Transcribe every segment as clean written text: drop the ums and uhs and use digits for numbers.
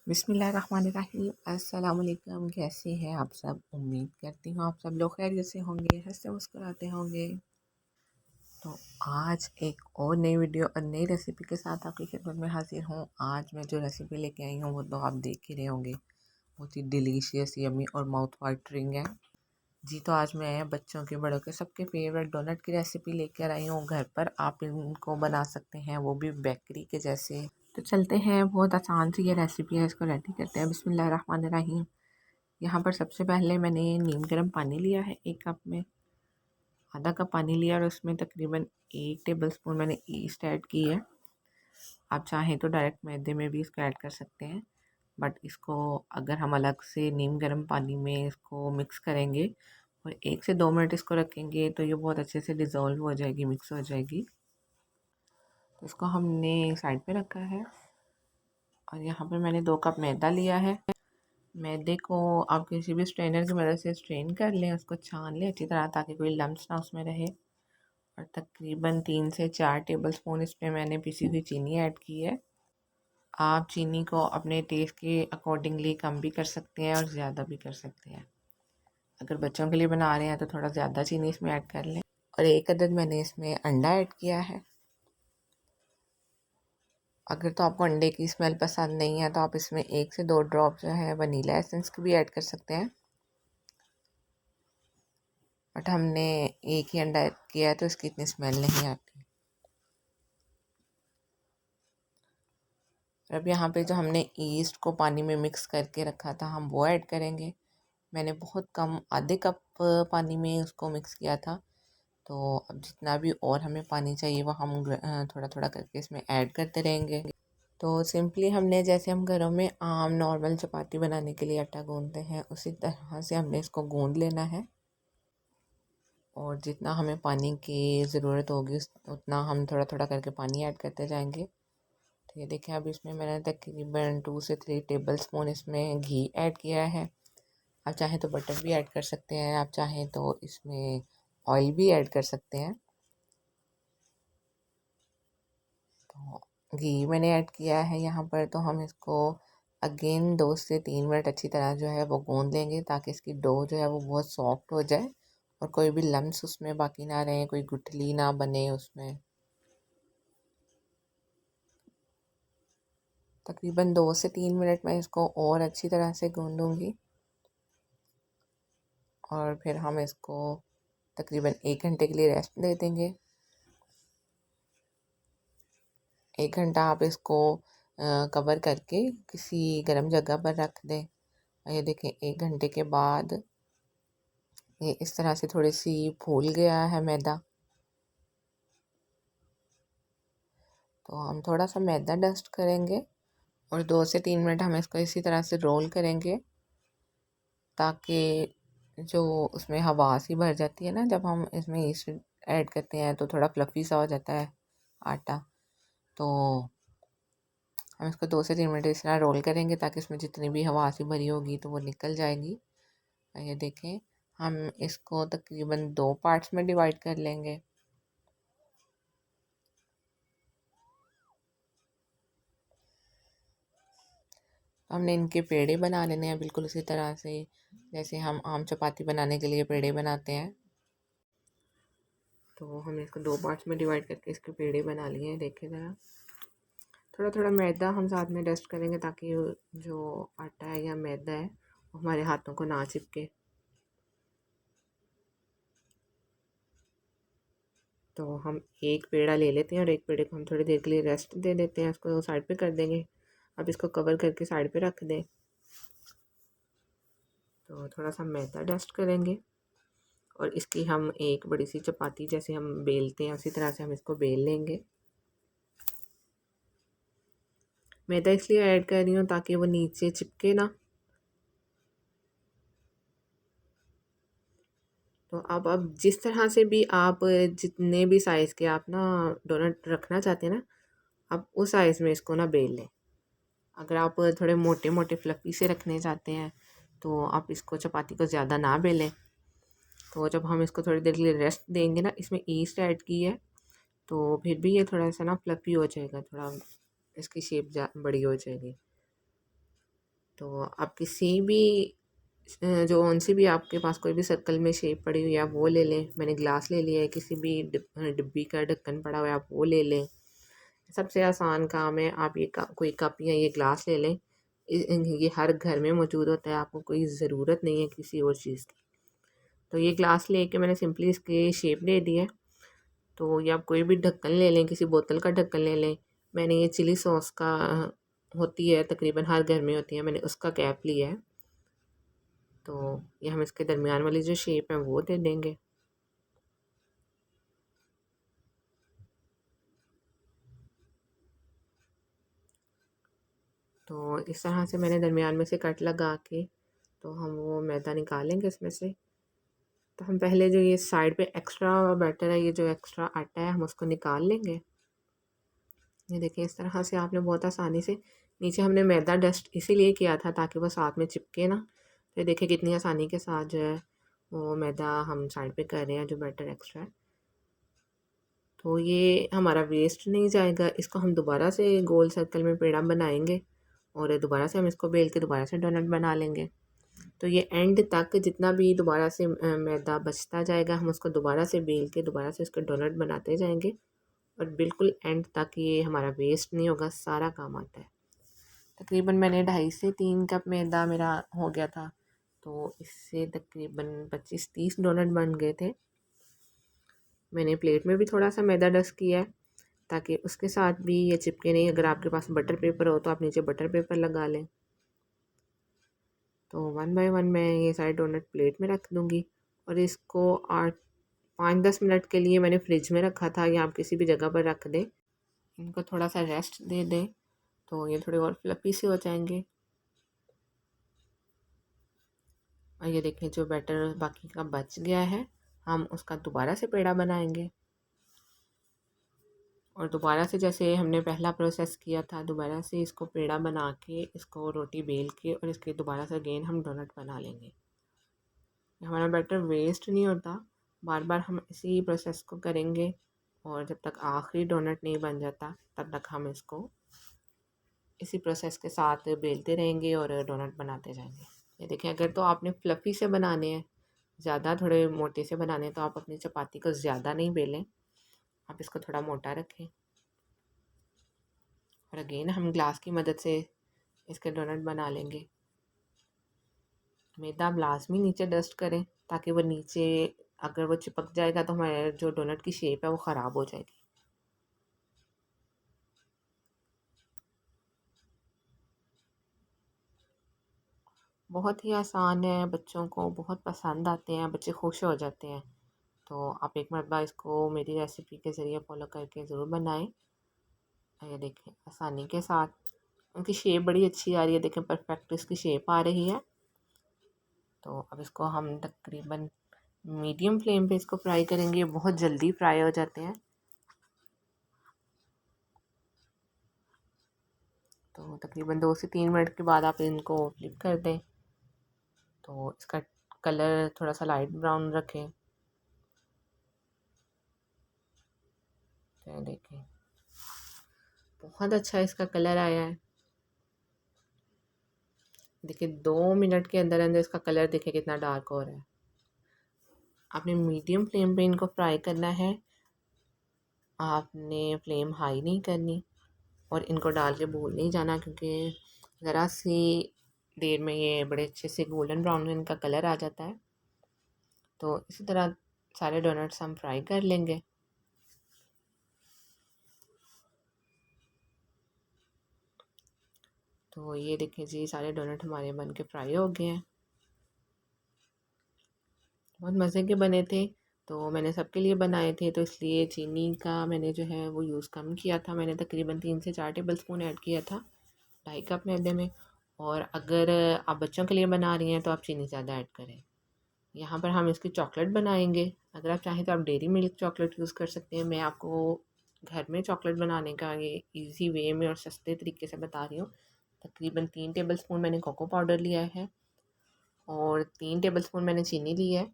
बिस्मिल्लाहिर्रहमानिर्रहीम। अस्सलाम वालेकुम। कैसे हैं आप सब? उम्मीद करती हूँ आप सब लोग खैरियत से होंगे, हंसते मुस्कुराते होंगे। तो आज एक और नई वीडियो और नई रेसिपी के साथ आपकी खिदमत में हाजिर हूँ। आज मैं जो रेसिपी लेके आई हूँ वो तो आप देख ही रहे होंगे, बहुत ही डिलीशियस, यमी और माउथ वाटरिंग है जी। तो आज मैं बच्चों के बड़ों के सबके फेवरेट डोनट की रेसिपी लेकर आई हूँ। घर पर आप इनको बना सकते हैं, वो भी बेकरी के जैसे। तो चलते हैं, बहुत आसान सी ये रेसिपी है, इसको रेडी करते हैं। बिस्मिल्लाहिर्रहमानिर्रहीम। यहाँ पर सबसे पहले मैंने नीम गर्म पानी लिया है, एक कप में आधा कप पानी लिया और उसमें तकरीबन 1 टेबलस्पून मैंने ईस्ट ऐड की है। आप चाहें तो डायरेक्ट मैदे में भी इसको ऐड कर सकते हैं, बट इसको अगर हम अलग से नीम गर्म पानी में इसको मिक्स करेंगे और 1 से 2 मिनट इसको रखेंगे तो ये बहुत अच्छे से डिज़ोल्व हो जाएगी, मिक्स हो जाएगी। तो इसको हमने साइड पे रखा है और यहाँ पर मैंने 2 कप मैदा लिया है। मैदे को आप किसी भी स्ट्रेनर की मदद से स्ट्रेन कर लें, उसको छान लें अच्छी तरह ताकि कोई लम्स ना उसमें रहे। और तकरीबन 3 से 4 टेबलस्पून इसमें मैंने पिसी हुई चीनी ऐड की है। आप चीनी को अपने टेस्ट के अकॉर्डिंगली कम भी कर सकते हैं और ज़्यादा भी कर सकते हैं। अगर बच्चों के लिए बना रहे हैं तो थोड़ा ज़्यादा चीनी इसमें ऐड कर लें। और 1 अदद मैंने इसमें अंडा ऐड किया है। अगर तो आपको अंडे की स्मेल पसंद नहीं है तो आप इसमें 1 से 2 ड्रॉप जो है वनीला एसेंस की भी ऐड कर सकते हैं, बट हमने एक ही अंडा ऐड किया है तो इसकी इतनी स्मेल नहीं आती। और अब यहाँ पे जो हमने ईस्ट को पानी में मिक्स करके रखा था हम वो ऐड करेंगे। मैंने बहुत कम, आधे कप पानी में उसको मिक्स किया था। तो अब जितना भी और हमें पानी चाहिए वो हम थोड़ा थोड़ा करके इसमें ऐड करते रहेंगे। तो सिंपली हमने जैसे हम घरों में आम नॉर्मल चपाती बनाने के लिए आटा गूंदते हैं उसी तरह से हमने इसको गूंद लेना है। और जितना हमें पानी की ज़रूरत होगी उतना हम थोड़ा थोड़ा करके पानी ऐड करते जाएंगे। तो ये देखिए, अब इसमें मैंने तकरीबन 2 से 3 टेबलस्पून इसमें घी ऐड किया है। आप चाहें तो बटर भी ऐड कर सकते हैं, आप चाहें तो इसमें ऑयल भी ऐड कर सकते हैं। तो घी मैंने ऐड किया है यहाँ पर। तो हम इसको अगेन 2 से 3 मिनट अच्छी तरह जो है वो गूंद लेंगे ताकि इसकी डो जो है वो बहुत सॉफ्ट हो जाए और कोई भी लम्स उसमें बाकी ना रहे, कोई गुठली ना बने उसमें। तकरीबन 2 से 3 मिनट में इसको और अच्छी तरह से गूंदूंगी और फिर हम इसको तकरीबन 1 घंटे के लिए रेस्ट दे देंगे। 1 घंटा आप इसको कवर करके किसी गर्म जगह पर रख दें। ये देखें, 1 घंटे के बाद ये इस तरह से थोड़ी सी फूल गया है मैदा। तो हम थोड़ा सा मैदा डस्ट करेंगे और 2 से 3 मिनट हम इसको इसी तरह से रोल करेंगे ताकि जो उसमें हवा सी भर जाती है ना, जब हम इसमें ईस्ट ऐड करते हैं तो थोड़ा फ्लफ़ी सा हो जाता है आटा। तो हम इसको 2 से 3 मिनट इस तरह रोल करेंगे ताकि इसमें जितनी भी हवा सी भरी होगी तो वो निकल जाएगी। ये देखें, हम इसको तकरीबन 2 पार्ट्स में डिवाइड कर लेंगे। हमने इनके पेड़े बना लेने हैं बिल्कुल उसी तरह से जैसे हम आम चपाती बनाने के लिए पेड़े बनाते हैं। तो हमने इसको 2 पार्ट्स में डिवाइड करके इसके पेड़े बना लिए हैं। देखिए ज़रा, थोड़ा थोड़ा मैदा हम साथ में डस्ट करेंगे ताकि जो आटा है या मैदा है वो हमारे हाथों को ना चिपके। तो हम एक पेड़ा ले लेते हैं और एक पेड़े को हम थोड़ी देर के लिए रेस्ट दे देते हैं, उसको साइड पे कर देंगे। अब इसको कवर करके साइड पे रख दें। तो थोड़ा सा मैदा डस्ट करेंगे और इसकी हम एक बड़ी सी चपाती जैसे हम बेलते हैं उसी तरह से हम इसको बेल लेंगे। मैदा इसलिए ऐड कर रही हूँ ताकि वो नीचे चिपके ना। तो अब जिस तरह से भी आप जितने भी साइज़ के आप ना डोनट रखना चाहते हैं ना, आप उस साइज़ में इसको ना बेल लें। अगर आप थोड़े मोटे मोटे फ्लफ़ी से रखने चाहते हैं तो आप इसको चपाती को ज़्यादा ना बेलें। तो जब हम इसको थोड़ी देर के लिए रेस्ट देंगे ना, इसमें ईस्ट ऐड की है तो फिर भी ये थोड़ा सा ना फ्लफ़ी हो जाएगा, थोड़ा इसकी शेप बड़ी हो जाएगी। तो आप किसी भी जो कौन सी भी आपके पास कोई भी सर्कल में शेप पड़ी हुई है आप वो ले लें। मैंने ग्लास ले लिया है, किसी भी डिब्बी का ढक्कन पड़ा हुआ है आप वो ले लें। सबसे आसान काम है, आप ये कोई कप या ये ग्लास ले लें। ये हर घर में मौजूद होता है, आपको कोई ज़रूरत नहीं है किसी और चीज़ की। तो ये ग्लास लेके मैंने सिंपली इसकी शेप दे दी है। तो या आप कोई भी ढक्कन ले लें, किसी बोतल का ढक्कन ले लें। मैंने ये चिली सॉस का होती है, तकरीबन हर घर में होती है, मैंने उसका कैप लिया है। तो ये हम इसके दरमियान वाली जो शेप है वो दे देंगे। तो इस तरह से मैंने दरमियान में से कट लगा के तो हम वो मैदा निकालेंगे इसमें से। तो हम पहले जो ये साइड पे एक्स्ट्रा बैटर है, ये जो एक्स्ट्रा आटा है, हम उसको निकाल लेंगे। ये देखिए इस तरह से आपने बहुत आसानी से, नीचे हमने मैदा डस्ट इसीलिए किया था ताकि वो साथ में चिपके ना। तो देखिए कितनी आसानी के साथ जो है वो मैदा हम साइड पे कर रहे हैं, जो बैटर एक्स्ट्रा है। तो ये हमारा वेस्ट नहीं जाएगा, इसको हम दोबारा से गोल सर्कल में पेड़ा बनाएंगे और दोबारा से हम इसको बेल के दोबारा से डोनट बना लेंगे। तो ये एंड तक जितना भी दोबारा से मैदा बचता जाएगा, हम उसको दोबारा से बेल के दोबारा से उसके डोनट बनाते जाएंगे और बिल्कुल एंड तक ये हमारा वेस्ट नहीं होगा, सारा काम आता है। तकरीबन मैंने 2.5 से 3 कप मैदा मेरा हो गया था, तो इससे तकरीबन 25-30 डोनट बन गए थे। मैंने प्लेट में भी थोड़ा सा मैदा डस्ट किया है ताकि उसके साथ भी ये चिपके नहीं। अगर आपके पास बटर पेपर हो तो आप नीचे बटर पेपर लगा लें। तो 1 बाय 1 मैं ये सारे डोनट प्लेट में रख दूँगी और इसको 5-10 मिनट के लिए मैंने फ्रिज में रखा था, या आप किसी भी जगह पर रख दें। इनको थोड़ा सा रेस्ट दे दें तो ये थोड़े और फ्लफ़ी से हो जाएंगे। और ये देखिए जो बैटर बाकी का बच गया है, हम उसका दोबारा से पेड़ा बनाएंगे और दोबारा से जैसे हमने पहला प्रोसेस किया था, दोबारा से इसको पेड़ा बना के इसको रोटी बेल के और इसके दोबारा से अगेन हम डोनट बना लेंगे। हमारा बैटर वेस्ट नहीं होता, बार बार हम इसी प्रोसेस को करेंगे और जब तक आखिरी डोनट नहीं बन जाता तब तक हम इसको इसी प्रोसेस के साथ बेलते रहेंगे और डोनट बनाते जाएंगे। ये देखें, अगर तो आपने फ्लफ़ी से बनाने हैं, ज़्यादा थोड़े मोटे से बनाने हैं, तो आप अपनी चपाती को ज़्यादा नहीं बेलें, आप इसको थोड़ा मोटा रखें। और अगेन हम ग्लास की मदद से इसके डोनट बना लेंगे। मैदा आप लाजमी नीचे डस्ट करें ताकि वो नीचे अगर वो चिपक जाएगा तो हमारे जो डोनट की शेप है वो ख़राब हो जाएगी। बहुत ही आसान है, बच्चों को बहुत पसंद आते हैं, बच्चे खुश हो जाते हैं। तो आप एक मरतबा इसको मेरी रेसिपी के ज़रिए फॉलो करके ज़रूर बनाएं। ये देखें आसानी के साथ उनकी शेप बड़ी अच्छी आ रही है, देखें परफेक्ट इसकी शेप आ रही है। तो अब इसको हम तकरीबन मीडियम फ्लेम पे इसको फ्राई करेंगे, बहुत जल्दी फ्राई हो जाते हैं। तो तकरीबन 2 से 3 मिनट के बाद आप इनको फ्लिप कर दें। तो इसका कलर थोड़ा सा लाइट ब्राउन रखें। तो देखें बहुत अच्छा इसका कलर आया है। देखिए 2 मिनट के अंदर अंदर इसका कलर देखिए कितना डार्क हो रहा है। आपने मीडियम फ्लेम पे इनको फ्राई करना है, आपने फ्लेम हाई नहीं करनी और इनको डाल के भूल नहीं जाना, क्योंकि ज़रा सी देर में ये बड़े अच्छे से गोल्डन ब्राउन इनका कलर आ जाता है। तो इसी तरह सारे डोनट्स हम फ्राई कर लेंगे। तो ये देखिए जी सारे डोनट हमारे बन के फ्राई हो गए हैं, बहुत मज़े के बने थे। तो मैंने सबके लिए बनाए थे, तो इसलिए चीनी का मैंने जो है वो यूज़ कम किया था। मैंने तकरीबन 3 से 4 टेबल स्पून ऐड किया था 2.5 कप मैदे में। और अगर आप बच्चों के लिए बना रही हैं तो आप चीनी ज़्यादा ऐड करें। यहाँ पर हम इसकी चॉकलेट बनाएंगे। अगर आप चाहें तो आप डेयरी मिल्क चॉकलेट यूज़ कर सकते हैं। मैं आपको घर में चॉकलेट बनाने का ये इजी वे में और सस्ते तरीके से बता रही हूँ। तकरीबन 3 टेबल स्पून मैंने कोको पाउडर लिया है और 3 टेबल स्पून मैंने चीनी ली है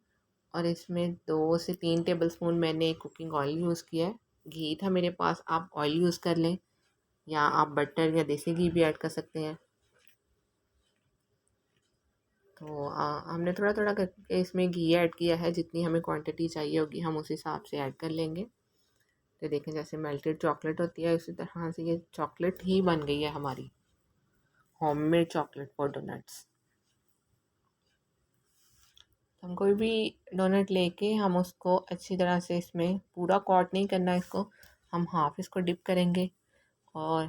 और इसमें 2 से 3 टेबल स्पून मैंने कुकिंग ऑयल यूज़ किया है। घी था मेरे पास, आप ऑयल यूज़ कर लें या आप बटर या देसी घी भी ऐड कर सकते हैं। तो हमने थोड़ा थोड़ा करके इसमें घी ऐड किया है, जितनी हमें क्वांटिटी चाहिए होगी हम उस हिसाब से ऐड कर लेंगे। तो देखें जैसे मेल्टेड चॉकलेट होती है उसी तरह से ये चॉकलेट ही बन गई है हमारी होममेड चॉकलेट फॉर डोनट्स। हम कोई भी डोनट लेके हम उसको अच्छी तरह से इसमें पूरा कॉट नहीं करना, इसको हम हाफ इसको डिप करेंगे और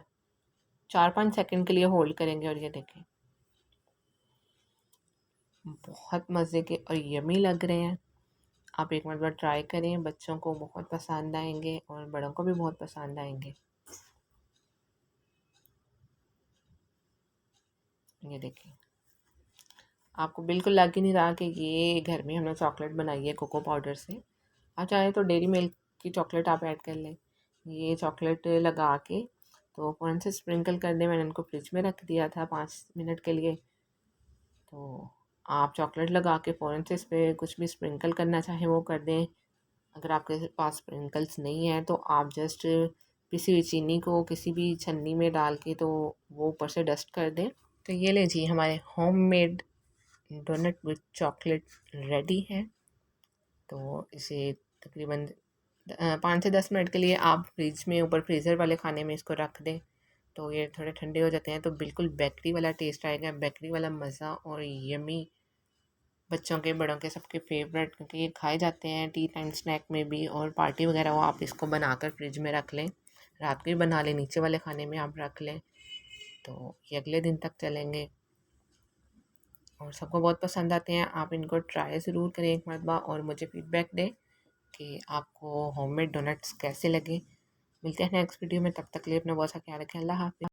4-5 सेकंड के लिए होल्ड करेंगे और ये देखें बहुत मज़े के और यमी लग रहे हैं। आप एक बार ट्राई करें, बच्चों को बहुत पसंद आएंगे और बड़ों को भी बहुत पसंद आएंगे। ये देखें आपको बिल्कुल लग ही नहीं रहा कि ये घर में हमने चॉकलेट बनाई है कोको पाउडर से। आप चाहे तो डेयरी मिल्क की चॉकलेट आप ऐड कर लें। ये चॉकलेट लगा के तो फ़ौरन से स्प्रिंकल कर दें। मैंने उनको फ्रिज में रख दिया था 5 मिनट के लिए। तो आप चॉकलेट लगा के फ़ौरन से इस पर कुछ भी स्प्रिंकल करना चाहें वो कर दें। अगर आपके पास स्प्रिंकल्स नहीं है तो आप जस्ट पिसी हुई चीनी को किसी भी छन्नी में डाल के तो वो ऊपर से डस्ट कर दें। तो ये ले जी हमारे homemade donut with chocolate ready है। तो इसे तकरीबन 5 से 10 मिनट के लिए आप फ्रिज में ऊपर फ्रीज़र वाले खाने में इसको रख दें। तो ये थोड़े ठंडे हो जाते हैं तो बिल्कुल बेकरी वाला टेस्ट आएगा, बेकरी वाला मज़ा और यमी। बच्चों के बड़ों के सबके फेवरेट, क्योंकि ये खाए जाते हैं टी टाइम स्नैक में भी और पार्टी वगैरह हो आप इसको बनाकर फ्रिज में रख लें। रात को ही बना लें, नीचे वाले खाने में आप रख लें तो ये अगले दिन तक चलेंगे और सबको बहुत पसंद आते हैं। आप इनको ट्राई ज़रूर करें एक मरतबा और मुझे फ़ीडबैक दें कि आपको होममेड डोनट्स कैसे लगे। मिलते हैं नेक्स्ट वीडियो में, तब तक के लिए अपना बहुत सा ख्याल रखें। अल्लाह हाफ़िज़।